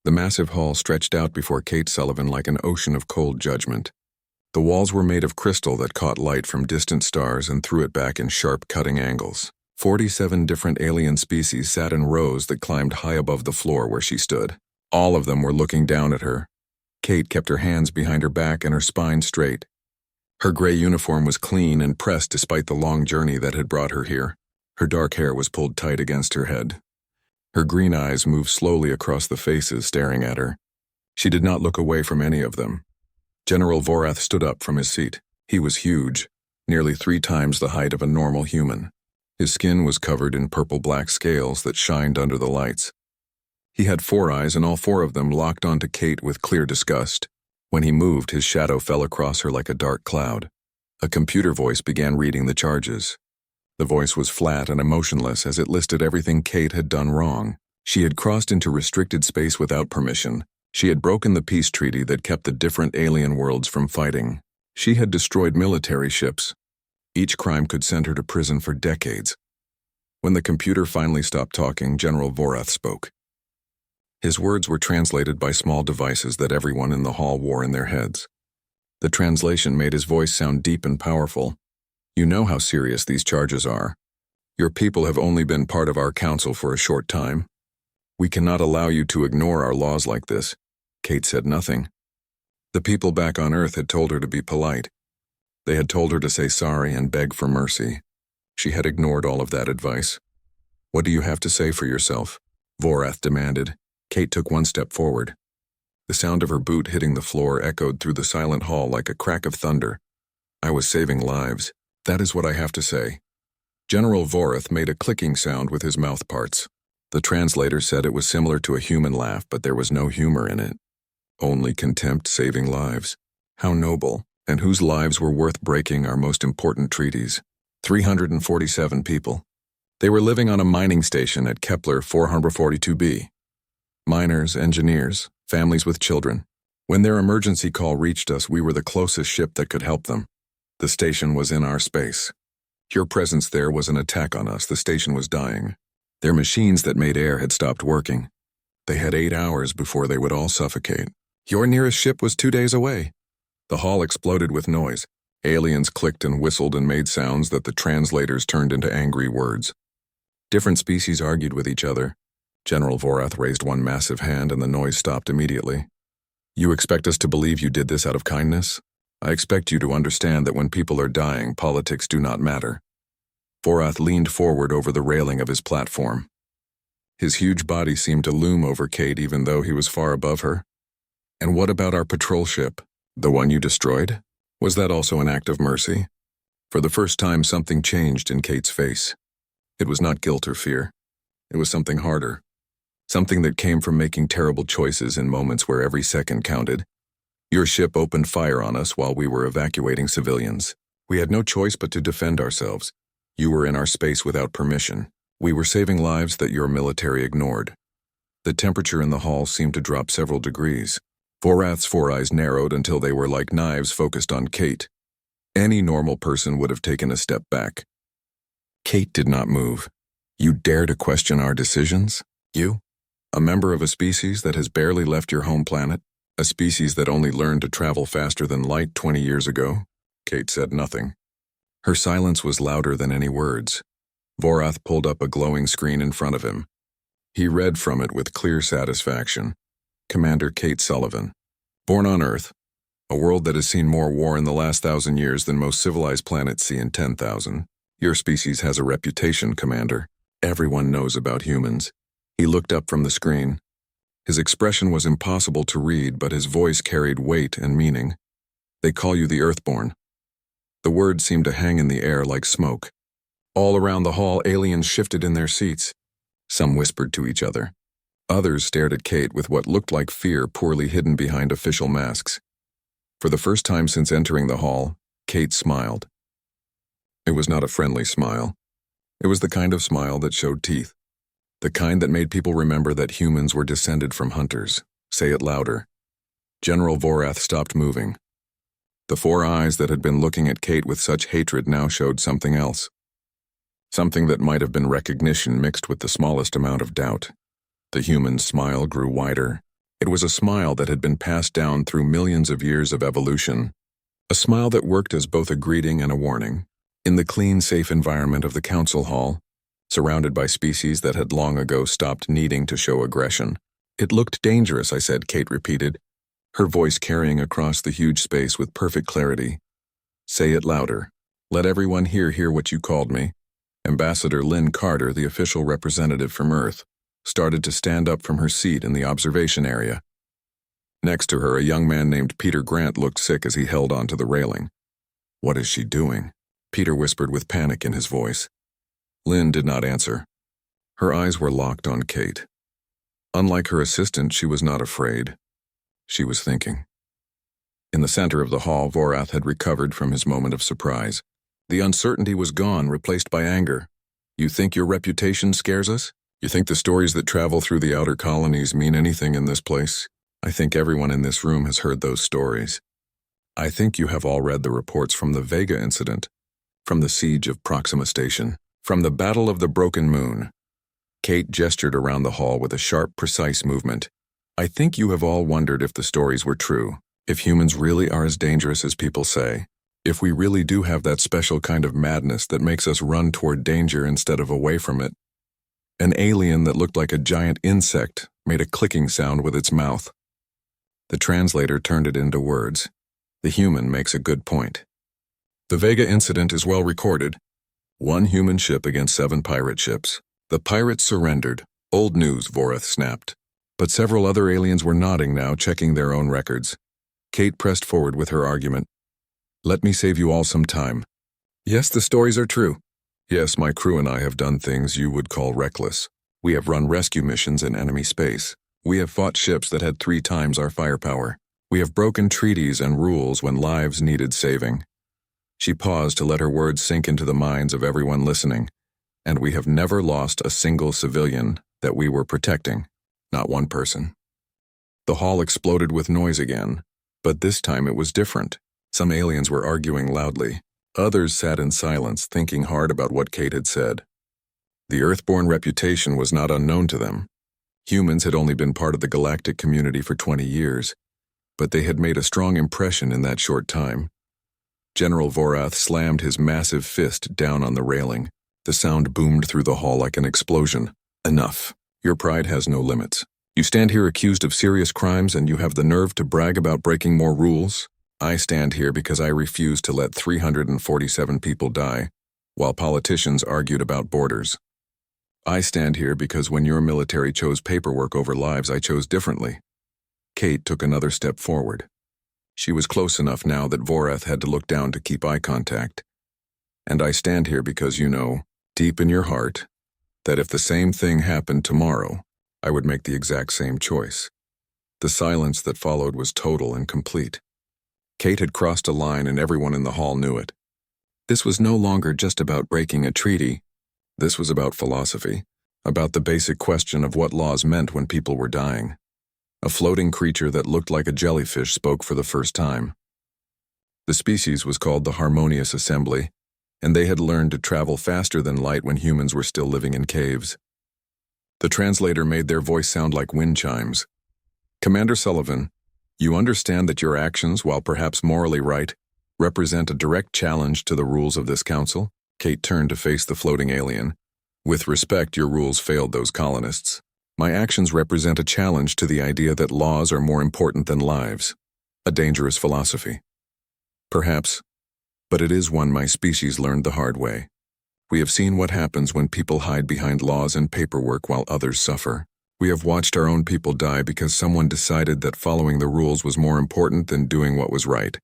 The massive hall stretched out before Kate Sullivan like an ocean of cold judgment. The walls were made of crystal that caught light from distant stars and threw it back in sharp, cutting angles. 47 different alien species sat in rows that climbed high above the floor where she stood. All of them were looking down at her. Kate kept her hands behind her back and her spine straight. Her gray uniform was clean and pressed despite the long journey that had brought her here. Her dark hair was pulled tight against her head. Her green eyes moved slowly across the faces staring at her. She did not look away from any of them. General Vorath stood up from his seat. He was huge, nearly 3 times the height of a normal human. His skin was covered in purple-black scales that shined under the lights. He had 4 eyes, and all 4 of them locked onto Kate with clear disgust. When he moved, his shadow fell across her like a dark cloud. A computer voice began reading the charges. The voice was flat and emotionless as it listed everything Kate had done wrong. She had crossed into restricted space without permission. She had broken the peace treaty that kept the different alien worlds from fighting. She had destroyed military ships. Each crime could send her to prison for decades. When the computer finally stopped talking, General Vorath spoke. His words were translated by small devices that everyone in the hall wore in their heads. The translation made his voice sound deep and powerful. You know how serious these charges are. Your people have only been part of our council for a short time. We cannot allow you to ignore our laws like this. Kate said nothing. The people back on Earth had told her to be polite. They had told her to say sorry and beg for mercy. She had ignored all of that advice. What do you have to say for yourself? Vorath demanded. Kate took 1 step forward. The sound of her boot hitting the floor echoed through the silent hall like a crack of thunder. I was saving lives. That is what I have to say. General Vorath made a clicking sound with his mouth parts. The translator said it was similar to a human laugh, but there was no humor in it. Only contempt saving lives. How noble, and whose lives were worth breaking our most important treaties. 347 people. They were living on a mining station at Kepler 442b. Miners, engineers, families with children. When their emergency call reached us, we were the closest ship that could help them. The station was in our space. Your presence there was an attack on us. The station was dying. Their machines that made air had stopped working. They had 8 hours before they would all suffocate. Your nearest ship was 2 days away. The hall exploded with noise. Aliens clicked and whistled and made sounds that the translators turned into angry words. Different species argued with each other. General Vorath raised 1 massive hand and the noise stopped immediately. You expect us to believe you did this out of kindness? I expect you to understand that when people are dying, politics do not matter. Vorath leaned forward over the railing of his platform. His huge body seemed to loom over Kate even though he was far above her. And what about our patrol ship? The one you destroyed? Was that also an act of mercy? For the first time, something changed in Kate's face. It was not guilt or fear. It was something harder. Something that came from making terrible choices in moments where every second counted. Your ship opened fire on us while we were evacuating civilians. We had no choice but to defend ourselves. You were in our space without permission. We were saving lives that your military ignored. The temperature in the hall seemed to drop several degrees. Vorath's 4 eyes narrowed until they were like knives focused on Kate. Any normal person would have taken a step back. Kate did not move. You dare to question our decisions? You? A member of a species that has barely left your home planet? A species that only learned to travel faster than light 20 years ago? Kate said nothing. Her silence was louder than any words. Vorath pulled up a glowing screen in front of him. He read from it with clear satisfaction. Commander Kate Sullivan. Born on Earth, a world that has seen more war in the last 1,000 years than most civilized planets see in 10,000. Your species has a reputation, Commander. Everyone knows about humans. He looked up from the screen. His expression was impossible to read, but his voice carried weight and meaning. They call you the Earthborn. The words seemed to hang in the air like smoke. All around the hall, aliens shifted in their seats. Some whispered to each other. Others stared at Kate with what looked like fear poorly hidden behind official masks. For the first time since entering the hall, Kate smiled. It was not a friendly smile. It was the kind of smile that showed teeth. The kind that made people remember that humans were descended from hunters. Say it louder. General Vorath stopped moving. The 4 eyes that had been looking at Kate with such hatred now showed something else. Something that might have been recognition mixed with the smallest amount of doubt. The human's smile grew wider. It was a smile that had been passed down through millions of years of evolution. A smile that worked as both a greeting and a warning. In the clean, safe environment of the council hall, surrounded by species that had long ago stopped needing to show aggression. "It looked dangerous," I said, Kate repeated, her voice carrying across the huge space with perfect clarity. "Say it louder. Let everyone hear what you called me." Ambassador Lynn Carter, the official representative from Earth, started to stand up from her seat in the observation area. Next to her, a young man named Peter Grant looked sick as he held onto the railing. "What is she doing?" Peter whispered with panic in his voice. Lynn did not answer. Her eyes were locked on Kate. Unlike her assistant, she was not afraid. She was thinking. In the center of the hall, Vorath had recovered from his moment of surprise. The uncertainty was gone, replaced by anger. "You think your reputation scares us? You think the stories that travel through the outer colonies mean anything in this place? I think everyone in this room has heard those stories. I think you have all read the reports from the Vega incident, from the siege of Proxima Station, from the Battle of the Broken Moon." Kate gestured around the hall with a sharp, precise movement. "I think you have all wondered if the stories were true, if humans really are as dangerous as people say, if we really do have that special kind of madness that makes us run toward danger instead of away from it." An alien that looked like a giant insect made a clicking sound with its mouth. The translator turned it into words. The human makes a good point. "The Vega incident is well recorded. 1 human ship against 7 pirate ships. The pirates surrendered. Old news," Vorath snapped. But several other aliens were nodding now, checking their own records. Kate pressed forward with her argument. "Let me save you all some time. Yes, the stories are true. Yes, my crew and I have done things you would call reckless. We have run rescue missions in enemy space. We have fought ships that had 3 times our firepower. We have broken treaties and rules when lives needed saving." She paused to let her words sink into the minds of everyone listening. "And we have never lost a single civilian that we were protecting. Not one person." The hall exploded with noise again, but this time it was different. Some aliens were arguing loudly. Others sat in silence, thinking hard about what Kate had said. The Earthborn reputation was not unknown to them. Humans had only been part of the galactic community for 20 years, but they had made a strong impression in that short time. General Vorath slammed his massive fist down on the railing. The sound boomed through the hall like an explosion. "Enough. Your pride has no limits. You stand here accused of serious crimes and you have the nerve to brag about breaking more rules? I stand here because I refuse to let 347 people die, while politicians argued about borders. I stand here because when your military chose paperwork over lives, I chose differently." Kate took another step forward. She was close enough now that Vorath had to look down to keep eye contact. "And I stand here because you know, deep in your heart, that if the same thing happened tomorrow, I would make the exact same choice." The silence that followed was total and complete. Kate had crossed a line and everyone in the hall knew it. This was no longer just about breaking a treaty. This was about philosophy, about the basic question of what laws meant when people were dying. A floating creature that looked like a jellyfish spoke for the first time. The species was called the Harmonious Assembly, and they had learned to travel faster than light when humans were still living in caves. The translator made their voice sound like wind chimes. "Commander Sullivan, you understand that your actions, while perhaps morally right, represent a direct challenge to the rules of this council?" Kate turned to face the floating alien. "With respect, your rules failed those colonists. My actions represent a challenge to the idea that laws are more important than lives. A dangerous philosophy. Perhaps, but it is one my species learned the hard way. We have seen what happens when people hide behind laws and paperwork while others suffer. We have watched our own people die because someone decided that following the rules was more important than doing what was right."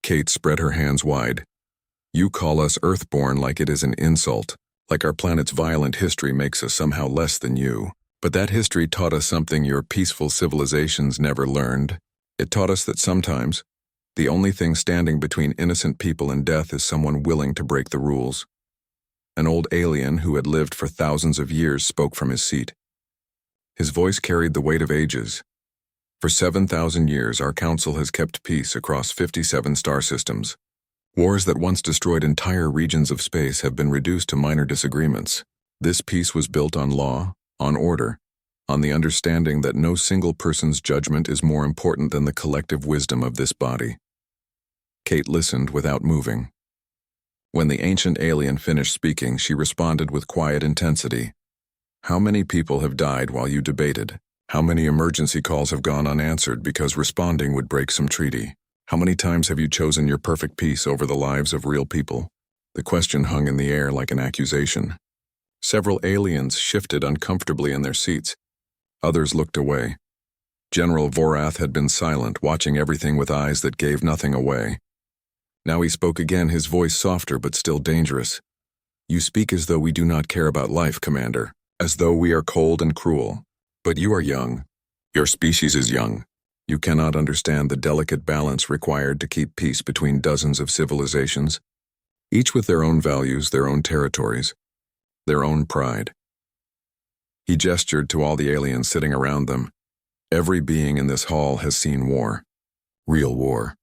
Kate spread her hands wide. "You call us Earthborn like it is an insult, like our planet's violent history makes us somehow less than you. But that history taught us something your peaceful civilizations never learned. It taught us that sometimes, the only thing standing between innocent people and death is someone willing to break the rules." An old alien who had lived for thousands of years spoke from his seat. His voice carried the weight of ages. "For 7,000 years, our council has kept peace across 57 star systems. Wars that once destroyed entire regions of space have been reduced to minor disagreements. This peace was built on law, on order, on the understanding that no single person's judgment is more important than the collective wisdom of this body. Kate listened without moving. When the ancient alien finished speaking, she responded with quiet intensity. How many people have died while you debated? How many emergency calls have gone unanswered because responding would break some treaty? How many times have you chosen your perfect peace over the lives of real people? The question hung in the air like an accusation. Several aliens shifted uncomfortably in their seats. Others looked away. General Vorath had been silent, watching everything with eyes that gave nothing away. Now he spoke again, his voice softer but still dangerous. You speak as though we do not care about life, Commander, as though we are cold and cruel. But you are young. Your species is young. You cannot understand the delicate balance required to keep peace between dozens of civilizations, each with their own values, their own territories, their own pride. He gestured to all the aliens sitting around them. Every being in this hall has seen war. Real war.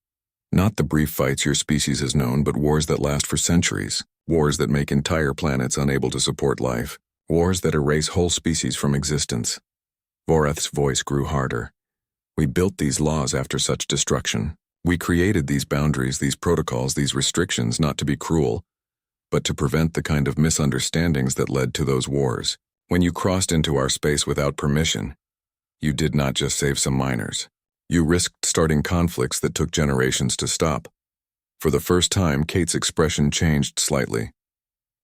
Not the brief fights your species has known, but wars that last for centuries. Wars that make entire planets unable to support life. Wars that erase whole species from existence. Vorath's voice grew harder. We built these laws after such destruction. We created these boundaries, these protocols, these restrictions not to be cruel, but to prevent the kind of misunderstandings that led to those wars. When you crossed into our space without permission, you did not just save some miners. You risked starting conflicts that took generations to stop. For the first time, Kate's expression changed slightly.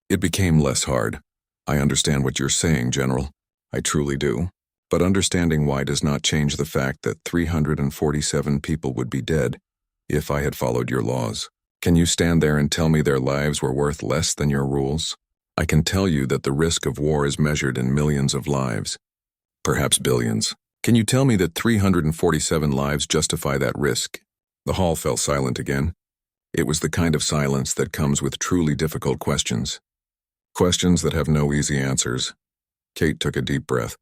It became less hard. I understand what you're saying, General. I truly do. But understanding why does not change the fact that 347 people would be dead if I had followed your laws. Can you stand there and tell me their lives were worth less than your rules? I can tell you that the risk of war is measured in millions of lives. Perhaps billions. Can you tell me that 347 lives justify that risk? The hall fell silent again. It was the kind of silence that comes with truly difficult questions. Questions that have no easy answers. Kate took a deep breath.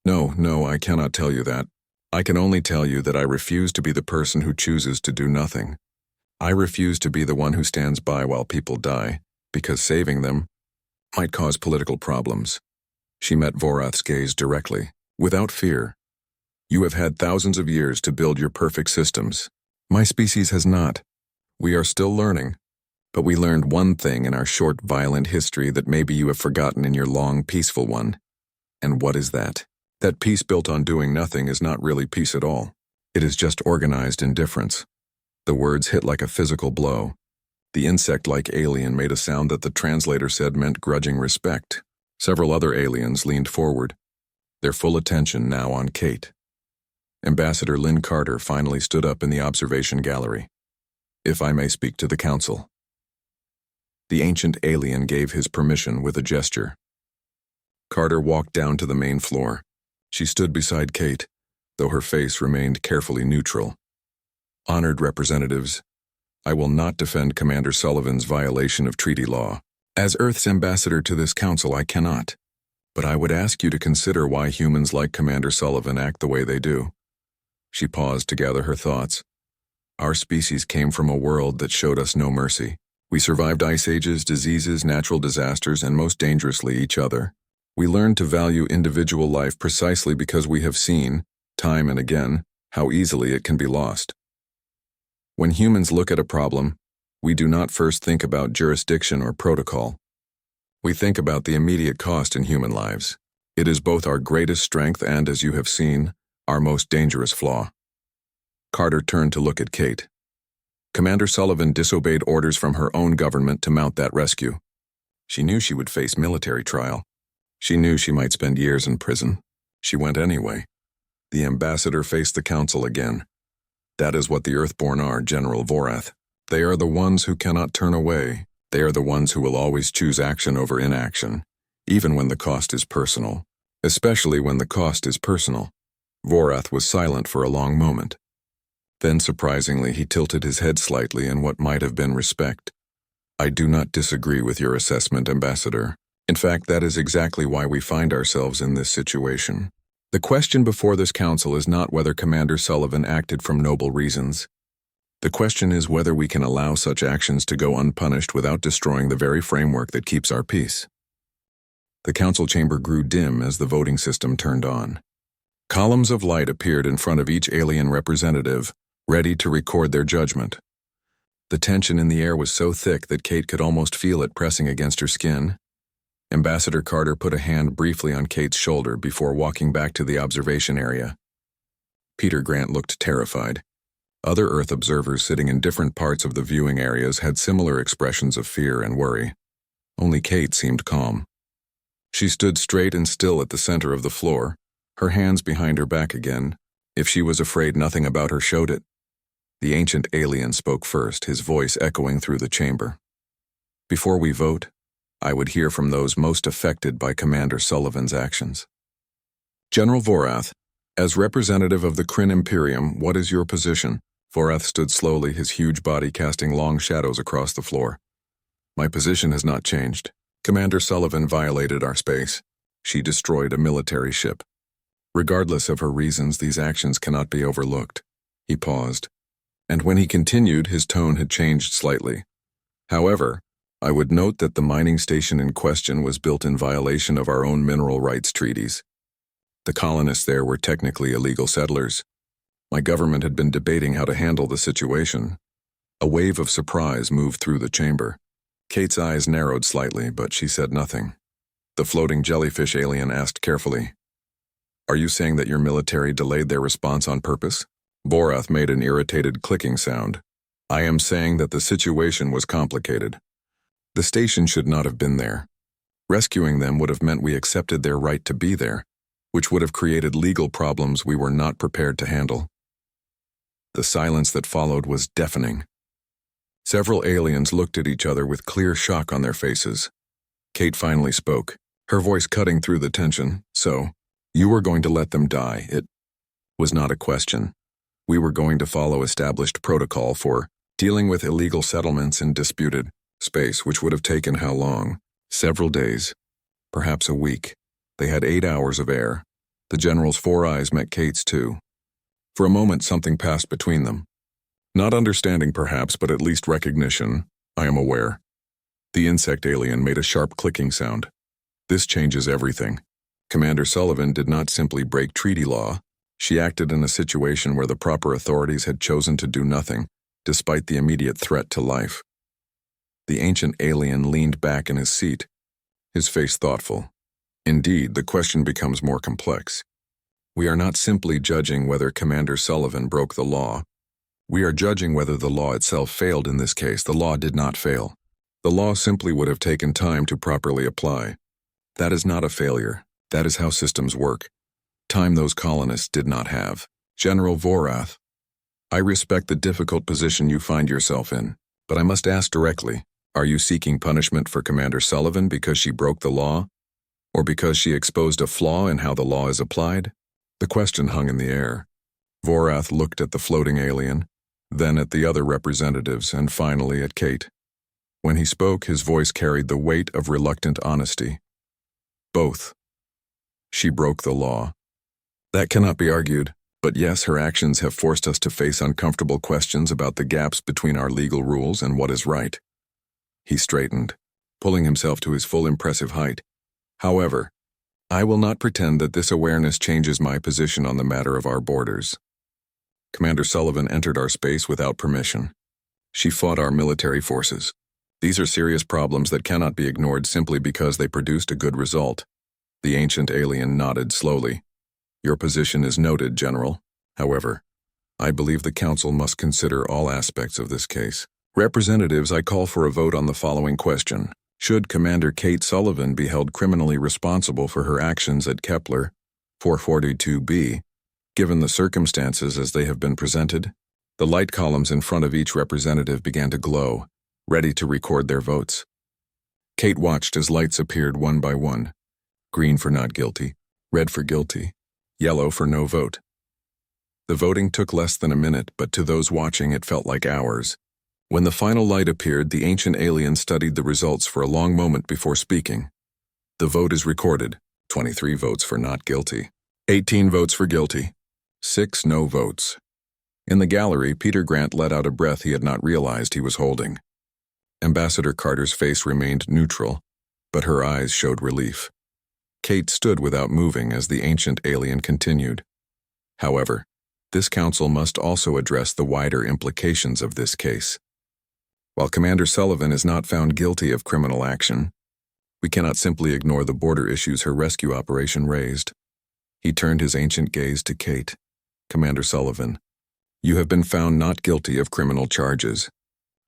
No, I cannot tell you that. I can only tell you that I refuse to be the person who chooses to do nothing. I refuse to be the one who stands by while people die, because saving them might cause political problems. She met Vorath's gaze directly, without fear. You have had thousands of years to build your perfect systems. My species has not. We are still learning. But we learned one thing in our short, violent history that maybe you have forgotten in your long, peaceful one. And what is that? That peace built on doing nothing is not really peace at all. It is just organized indifference. The words hit like a physical blow. The insect-like alien made a sound that the translator said meant grudging respect. Several other aliens leaned forward, their full attention now on Kate. Ambassador Lynn Carter finally stood up in the observation gallery. If I may speak to the council. The ancient alien gave his permission with a gesture. Carter walked down to the main floor. She stood beside Kate, though her face remained carefully neutral. Honored representatives, I will not defend Commander Sullivan's violation of treaty law. As Earth's ambassador to this council, I cannot. But I would ask you to consider why humans like Commander Sullivan act the way they do. She paused to gather her thoughts. Our species came from a world that showed us no mercy. We survived ice ages, diseases, natural disasters, and most dangerously, each other. We learned to value individual life precisely because we have seen, time and again, how easily it can be lost. When humans look at a problem, we do not first think about jurisdiction or protocol. We think about the immediate cost in human lives. It is both our greatest strength and, as you have seen, our most dangerous flaw. Carter turned to look at Kate. Commander Sullivan disobeyed orders from her own government to mount that rescue. She knew she would face military trial. She knew she might spend years in prison. She went anyway. The ambassador faced the council again. That is what the Earthborn are, General Vorath. They are the ones who cannot turn away. They are the ones who will always choose action over inaction, even when the cost is personal. Especially when the cost is personal. Vorath was silent for a long moment. Then, surprisingly, he tilted his head slightly in what might have been respect. I do not disagree with your assessment, Ambassador. In fact, that is exactly why we find ourselves in this situation. The question before this council is not whether Commander Sullivan acted from noble reasons. The question is whether we can allow such actions to go unpunished without destroying the very framework that keeps our peace. The council chamber grew dim as the voting system turned on. Columns of light appeared in front of each alien representative, ready to record their judgment. The tension in the air was so thick that Kate could almost feel it pressing against her skin. Ambassador Carter put a hand briefly on Kate's shoulder before walking back to the observation area. Peter Grant looked terrified. Other Earth observers sitting in different parts of the viewing areas had similar expressions of fear and worry. Only Kate seemed calm. She stood straight and still at the center of the floor, her hands behind her back again. If she was afraid, nothing about her showed it. The ancient alien spoke first, his voice echoing through the chamber. "Before we vote, I would hear from those most affected by Commander Sullivan's actions. General Vorath, as representative of the Kryn Imperium, what is your position?" Vorath stood slowly, his huge body casting long shadows across the floor. "My position has not changed. Commander Sullivan violated our space. She destroyed a military ship. Regardless of her reasons, these actions cannot be overlooked." He paused, and when he continued, his tone had changed slightly. "However, I would note that the mining station in question was built in violation of our own mineral rights treaties. The colonists there were technically illegal settlers. My government had been debating how to handle the situation." A wave of surprise moved through the chamber. Kate's eyes narrowed slightly, but she said nothing. The floating jellyfish alien asked carefully, "Are you saying that your military delayed their response on purpose?" Vorath made an irritated clicking sound. "I am saying that the situation was complicated. The station should not have been there. Rescuing them would have meant we accepted their right to be there, which would have created legal problems we were not prepared to handle." The silence that followed was deafening. Several aliens looked at each other with clear shock on their faces. Kate finally spoke, her voice cutting through the tension. "So, you were going to let them die. It was not a question. We were going to follow established protocol for dealing with illegal settlements in disputed space, which would have taken how long? Several days, perhaps a week. They had 8 hours of air." The general's 4 eyes met Kate's too. For a moment, something passed between them. Not understanding perhaps, but at least recognition. "I am aware." The insect alien made a sharp clicking sound. "This changes everything. Commander Sullivan did not simply break treaty law. She acted in a situation where the proper authorities had chosen to do nothing, despite the immediate threat to life." The ancient alien leaned back in his seat, his face thoughtful. "Indeed, the question becomes more complex. We are not simply judging whether Commander Sullivan broke the law. We are judging whether the law itself failed in this case. The law did not fail. The law simply would have taken time to properly apply. That is not a failure. That is how systems work. Time those colonists did not have." "General Vorath, I respect the difficult position you find yourself in, but I must ask directly, are you seeking punishment for Commander Sullivan because she broke the law, or because she exposed a flaw in how the law is applied?" The question hung in the air. Vorath looked at the floating alien, then at the other representatives, and finally at Kate. When he spoke, his voice carried the weight of reluctant honesty. "Both. She broke the law. That cannot be argued, but yes, her actions have forced us to face uncomfortable questions about the gaps between our legal rules and what is right." He straightened, pulling himself to his full impressive height. "However, I will not pretend that this awareness changes my position on the matter of our borders. Commander Sullivan entered our space without permission. She fought our military forces. These are serious problems that cannot be ignored simply because they produced a good result." The ancient alien nodded slowly. "Your position is noted, General. However, I believe the Council must consider all aspects of this case. Representatives, I call for a vote on the following question. Should Commander Kate Sullivan be held criminally responsible for her actions at Kepler 442b, given the circumstances as they have been presented?" The light columns in front of each representative began to glow, ready to record their votes. Kate watched as lights appeared one by one. Green for not guilty, red for guilty, yellow for no vote. The voting took less than a minute, but to those watching it felt like hours. When the final light appeared, the ancient alien studied the results for a long moment before speaking. "The vote is recorded. 23 votes for not guilty. 18 votes for guilty. 6 no votes." In the gallery, Peter Grant let out a breath he had not realized he was holding. Ambassador Carter's face remained neutral, but her eyes showed relief. Kate stood without moving as the ancient alien continued. However, this council must also address the wider implications of this case. While Commander Sullivan is not found guilty of criminal action, we cannot simply ignore the border issues her rescue operation raised. He turned his ancient gaze to Kate. Commander Sullivan, you have been found not guilty of criminal charges.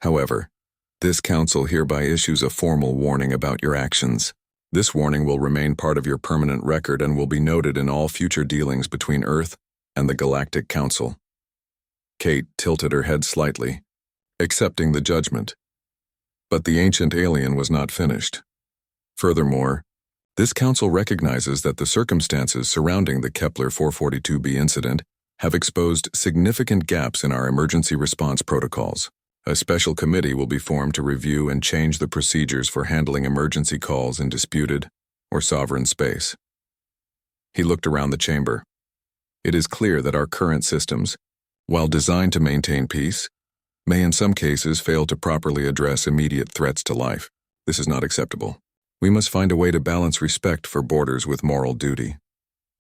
However, this council hereby issues a formal warning about your actions. This warning will remain part of your permanent record and will be noted in all future dealings between Earth and the Galactic Council. Kate tilted her head slightly, accepting the judgment. But the ancient alien was not finished. Furthermore, this council recognizes that the circumstances surrounding the Kepler 442b incident have exposed significant gaps in our emergency response protocols. A special committee will be formed to review and change the procedures for handling emergency calls in disputed or sovereign space. He looked around the chamber. It is clear that our current systems, while designed to maintain peace, may in some cases fail to properly address immediate threats to life. This is not acceptable. We must find a way to balance respect for borders with moral duty.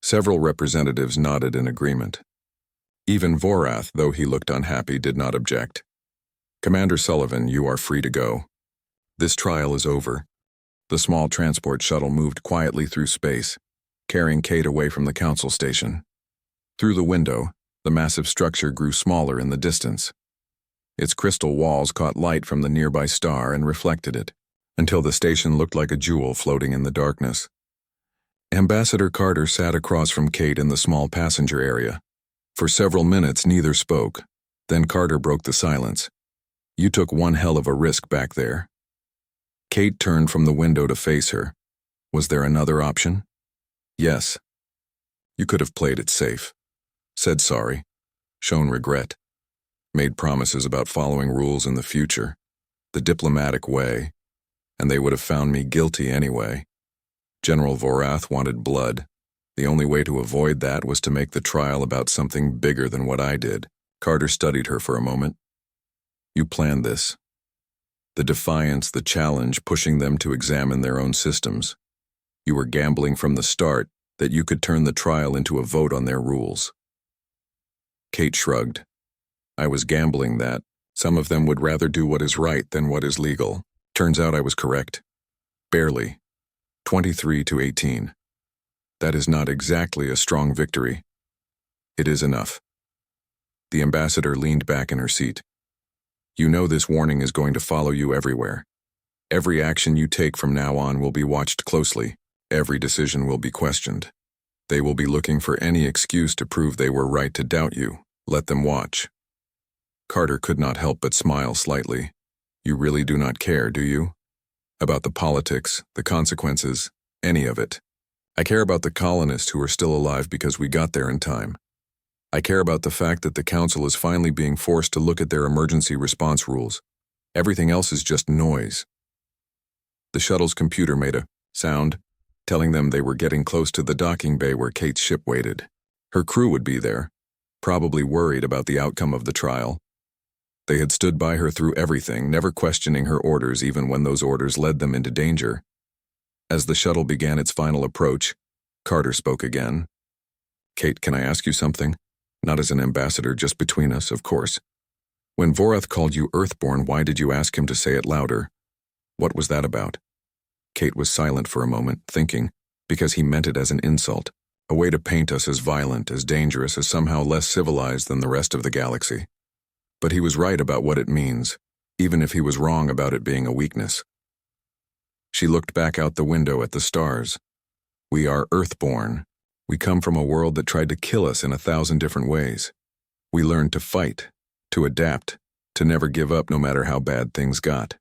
Several representatives nodded in agreement. Even Vorath, though he looked unhappy, did not object. Commander Sullivan, you are free to go. This trial is over. The small transport shuttle moved quietly through space, carrying Kate away from the council station. Through the window, the massive structure grew smaller in the distance. Its crystal walls caught light from the nearby star and reflected it, until the station looked like a jewel floating in the darkness. Ambassador Carter sat across from Kate in the small passenger area. For several minutes, neither spoke. Then Carter broke the silence. You took one hell of a risk back there. Kate turned from the window to face her. Was there another option? Yes. You could have played it safe. Said sorry. Shown regret. Made promises about following rules in the future. The diplomatic way. And they would have found me guilty anyway. General Vorath wanted blood. The only way to avoid that was to make the trial about something bigger than what I did. Carter studied her for a moment. You planned this. The defiance, the challenge, pushing them to examine their own systems. You were gambling from the start that you could turn the trial into a vote on their rules. Kate shrugged. I was gambling that some of them would rather do what is right than what is legal. Turns out I was correct. Barely. 23-18. That is not exactly a strong victory. It is enough. The ambassador leaned back in her seat. You know this warning is going to follow you everywhere. Every action you take from now on will be watched closely. Every decision will be questioned. They will be looking for any excuse to prove they were right to doubt you. Let them watch. Carter could not help but smile slightly. You really do not care, do you? About the politics, the consequences, any of it. I care about the colonists who are still alive because we got there in time. I care about the fact that the council is finally being forced to look at their emergency response rules. Everything else is just noise. The shuttle's computer made a sound, telling them they were getting close to the docking bay where Kate's ship waited. Her crew would be there, probably worried about the outcome of the trial. They had stood by her through everything, never questioning her orders even when those orders led them into danger. As the shuttle began its final approach, Carter spoke again. Kate, can I ask you something? Not as an ambassador, just between us, of course. When Vorath called you Earthborn, why did you ask him to say it louder? What was that about? Kate was silent for a moment, thinking, because he meant it as an insult, a way to paint us as violent, as dangerous, as somehow less civilized than the rest of the galaxy. But he was right about what it means, even if he was wrong about it being a weakness. She looked back out the window at the stars. We are Earthborn. We come from a world that tried to kill us in 1,000 different ways. We learned to fight, to adapt, to never give up no matter how bad things got.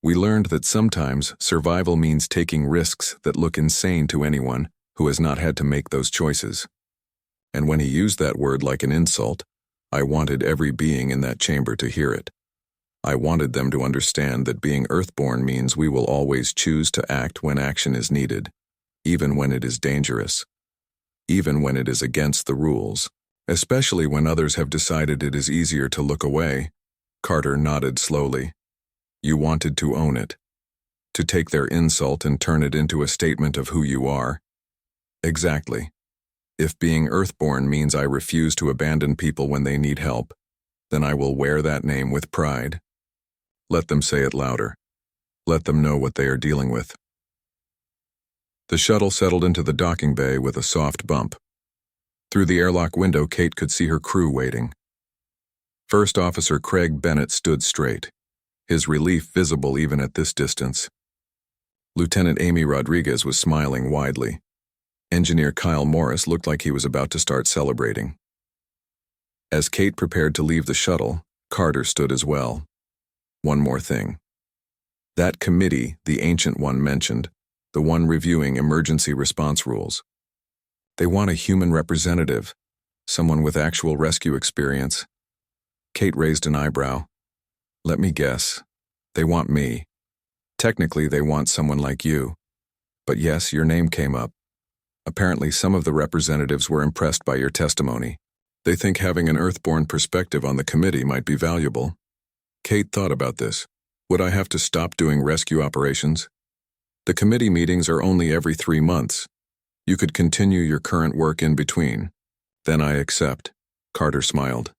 We learned that sometimes survival means taking risks that look insane to anyone who has not had to make those choices. And when he used that word like an insult, I wanted every being in that chamber to hear it. I wanted them to understand that being Earthborn means we will always choose to act when action is needed, even when it is dangerous, even when it is against the rules, especially when others have decided it is easier to look away. Carter nodded slowly. You wanted to own it, to take their insult and turn it into a statement of who you are. Exactly. If being Earthborn means I refuse to abandon people when they need help, then I will wear that name with pride. Let them say it louder. Let them know what they are dealing with. The shuttle settled into the docking bay with a soft bump. Through the airlock window, Kate could see her crew waiting. First Officer Craig Bennett stood straight, his relief visible even at this distance. Lieutenant Amy Rodriguez was smiling widely. Engineer Kyle Morris looked like he was about to start celebrating. As Kate prepared to leave the shuttle, Carter stood as well. One more thing. That committee, the ancient one mentioned, the one reviewing emergency response rules. They want a human representative, someone with actual rescue experience. Kate raised an eyebrow. Let me guess. They want me. Technically, they want someone like you. But yes, your name came up. Apparently, some of the representatives were impressed by your testimony. They think having an Earthborn perspective on the committee might be valuable. Kate thought about this. Would I have to stop doing rescue operations? The committee meetings are only every 3 months. You could continue your current work in between. Then I accept. Carter smiled.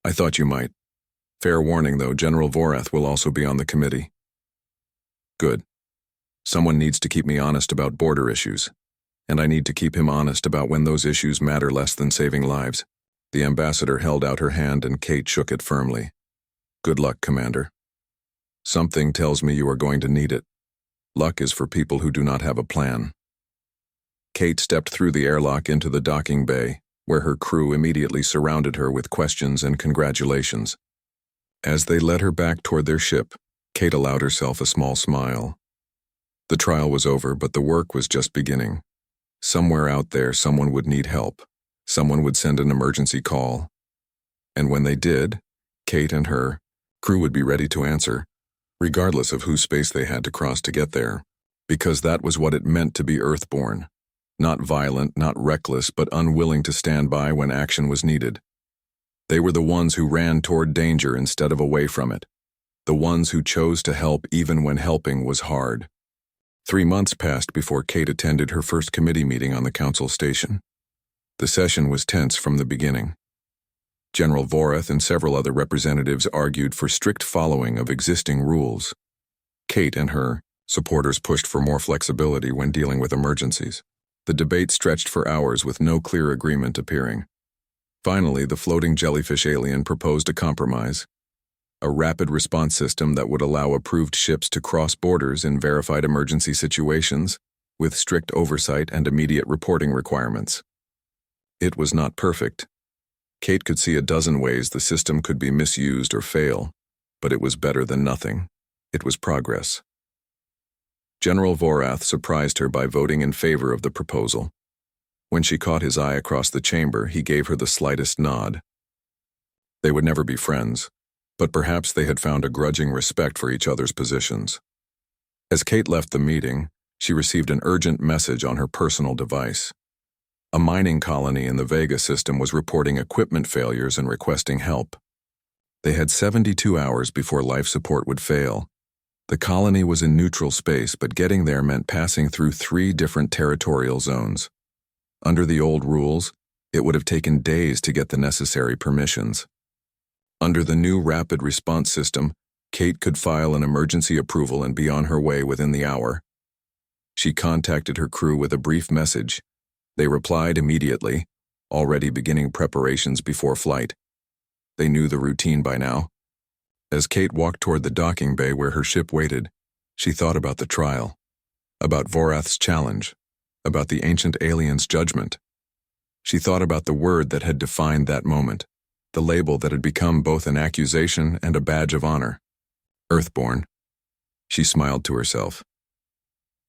I thought you might. Fair warning, though, General Vorath will also be on the committee. Good. Someone needs to keep me honest about border issues. And I need to keep him honest about when those issues matter less than saving lives. The ambassador held out her hand and Kate shook it firmly. Good luck, Commander. Something tells me you are going to need it. Luck is for people who do not have a plan. Kate stepped through the airlock into the docking bay, where her crew immediately surrounded her with questions and congratulations. As they led her back toward their ship, Kate allowed herself a small smile. The trial was over, but the work was just beginning. Somewhere out there, someone would need help. Someone would send an emergency call. And when they did, Kate and her crew would be ready to answer, regardless of whose space they had to cross to get there, because that was what it meant to be Earthborn. Not violent, not reckless, but unwilling to stand by when action was needed. They were the ones who ran toward danger instead of away from it. The ones who chose to help even when helping was hard. 3 months passed before Kate attended her first committee meeting on the council station. The session was tense from the beginning. General Vorath and several other representatives argued for strict following of existing rules. Kate and her supporters pushed for more flexibility when dealing with emergencies. The debate stretched for hours with no clear agreement appearing. Finally, the floating jellyfish alien proposed a compromise. A rapid response system that would allow approved ships to cross borders in verified emergency situations, with strict oversight and immediate reporting requirements. It was not perfect. Kate could see a dozen ways the system could be misused or fail, but it was better than nothing. It was progress. General Vorath surprised her by voting in favor of the proposal. When she caught his eye across the chamber, he gave her the slightest nod. They would never be friends, but perhaps they had found a grudging respect for each other's positions. As Kate left the meeting, she received an urgent message on her personal device. A mining colony in the Vega system was reporting equipment failures and requesting help. They had 72 hours before life support would fail. The colony was in neutral space, but getting there meant passing through 3 different territorial zones. Under the old rules, it would have taken days to get the necessary permissions. Under the new rapid response system, Kate could file an emergency approval and be on her way within the hour. She contacted her crew with a brief message. They replied immediately, already beginning preparations before flight. They knew the routine by now. As Kate walked toward the docking bay where her ship waited, she thought about the trial, about Vorath's challenge, about the ancient alien's judgment. She thought about the word that had defined that moment, the label that had become both an accusation and a badge of honor. Earthborn. She smiled to herself.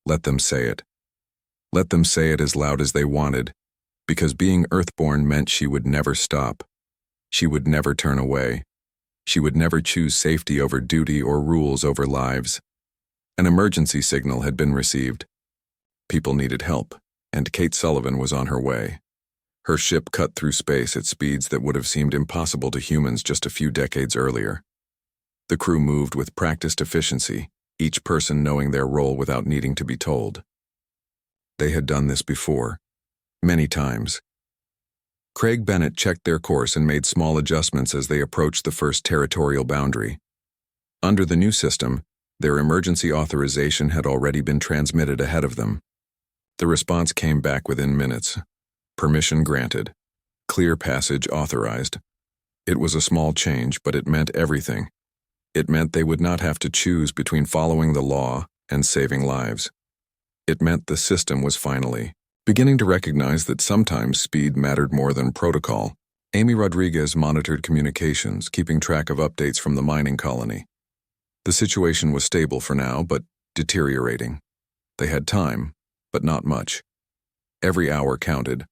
Let them say it. Let them say it as loud as they wanted, because being Earthborn meant she would never stop. She would never turn away. She would never choose safety over duty or rules over lives. An emergency signal had been received. People needed help, and Kate Sullivan was on her way. Her ship cut through space at speeds that would have seemed impossible to humans just a few decades earlier. The crew moved with practiced efficiency, each person knowing their role without needing to be told. They had done this before, many times, Craig Bennett checked their course and made small adjustments as they approached the first territorial boundary. Under the new system, their emergency authorization had already been transmitted ahead of them. The response came back within minutes. Permission granted. Clear passage authorized. It was a small change, but it meant everything. It meant they would not have to choose between following the law and saving lives. It meant the system was finally beginning to recognize that sometimes speed mattered more than protocol. Amy Rodriguez monitored communications, keeping track of updates from the mining colony. The situation was stable for now, but deteriorating. They had time, but not much. Every hour counted.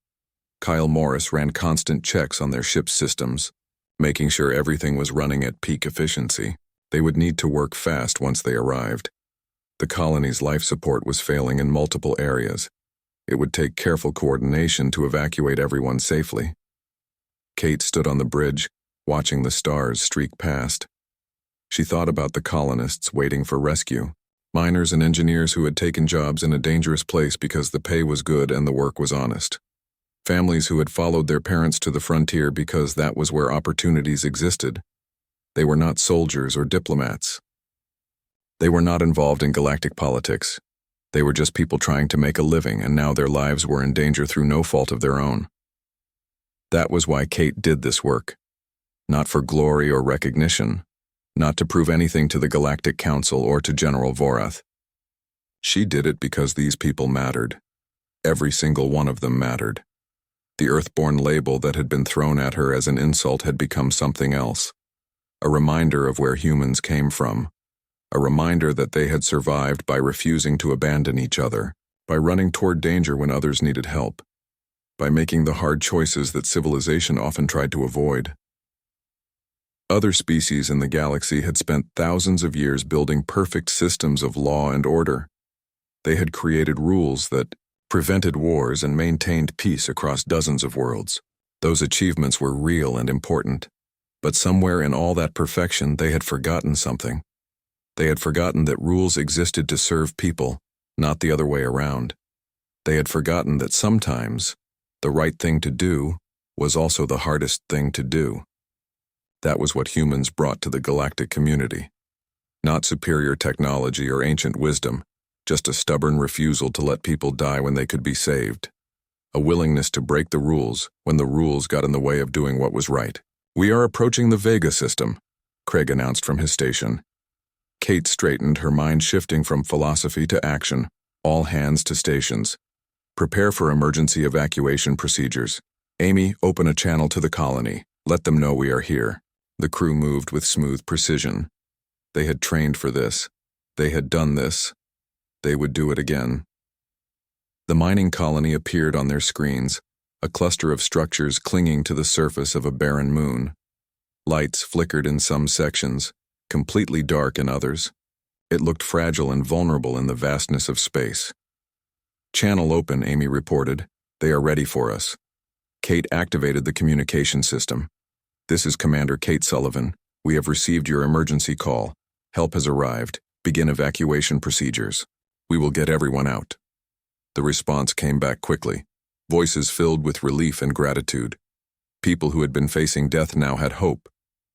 Kyle Morris ran constant checks on their ship's systems, making sure everything was running at peak efficiency. They would need to work fast once they arrived. The colony's life support was failing in multiple areas. It would take careful coordination to evacuate everyone safely. Kate stood on the bridge, watching the stars streak past. She thought about the colonists waiting for rescue, miners and engineers who had taken jobs in a dangerous place because the pay was good and the work was honest. Families who had followed their parents to the frontier because that was where opportunities existed. They were not soldiers or diplomats. They were not involved in galactic politics. They were just people trying to make a living, and now their lives were in danger through no fault of their own. That was why Kate did this work. Not for glory or recognition, not to prove anything to the Galactic Council or to General Vorath. She did it because these people mattered. Every single one of them mattered. The Earthborn label that had been thrown at her as an insult had become something else. A reminder of where humans came from. A reminder that they had survived by refusing to abandon each other, by running toward danger when others needed help, by making the hard choices that civilization often tried to avoid. Other species in the galaxy had spent thousands of years building perfect systems of law and order. They had created rules that prevented wars and maintained peace across dozens of worlds. Those achievements were real and important. But somewhere in all that perfection, they had forgotten something. They had forgotten that rules existed to serve people, not the other way around. They had forgotten that sometimes the right thing to do was also the hardest thing to do. That was what humans brought to the galactic community. Not superior technology or ancient wisdom, just a stubborn refusal to let people die when they could be saved. A willingness to break the rules when the rules got in the way of doing what was right. "We are approaching the Vega system," Craig announced from his station. Kate straightened, her mind shifting from philosophy to action. All hands to stations. Prepare for emergency evacuation procedures. Amy, open a channel to the colony. Let them know we are here. The crew moved with smooth precision. They had trained for this. They had done this. They would do it again. The mining colony appeared on their screens, a cluster of structures clinging to the surface of a barren moon. Lights flickered in some sections, completely dark in others. It looked fragile and vulnerable in the vastness of space. "Channel open," Amy reported. "They are ready for us." Kate activated the communication system. "This is Commander Kate Sullivan. We have received your emergency call. Help has arrived. Begin evacuation procedures. We will get everyone out." The response came back quickly. Voices filled with relief and gratitude. People who had been facing death now had hope.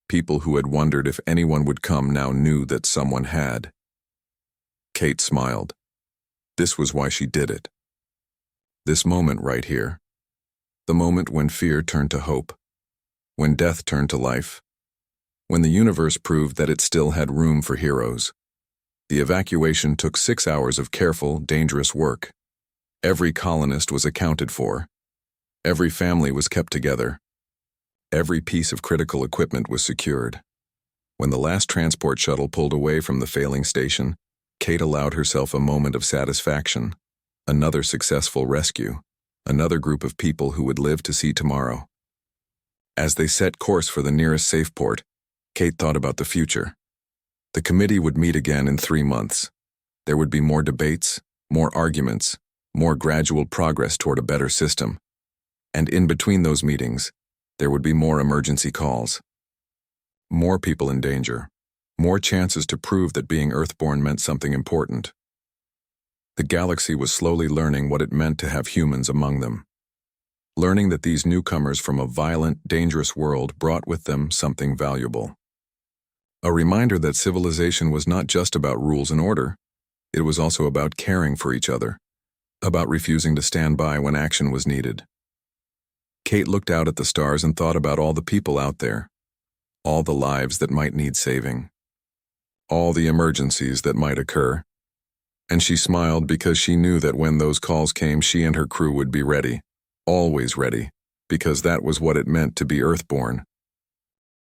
People who had wondered if anyone would come now knew that someone had. Kate smiled. This was why she did it. This moment right here. The moment when fear turned to hope. When death turned to life. When the universe proved that it still had room for heroes. The evacuation took 6 hours of careful, dangerous work. Every colonist was accounted for. Every family was kept together. Every piece of critical equipment was secured. When the last transport shuttle pulled away from the failing station, Kate allowed herself a moment of satisfaction. Another successful rescue. Another group of people who would live to see tomorrow. As they set course for the nearest safe port, Kate thought about the future. The committee would meet again in 3 months. There would be more debates, more arguments, more gradual progress toward a better system. And in between those meetings, there would be more emergency calls. More people in danger. More chances to prove that being Earthborn meant something important. The galaxy was slowly learning what it meant to have humans among them. learning that these newcomers from a violent, dangerous world brought with them something valuable. A reminder that civilization was not just about rules and order, it was also about caring for each other, about refusing to stand by when action was needed. Kate looked out at the stars and thought about all the people out there, all the lives that might need saving, all the emergencies that might occur, and she smiled because she knew that when those calls came, she and her crew would be ready, always ready, because that was what it meant to be Earthborn,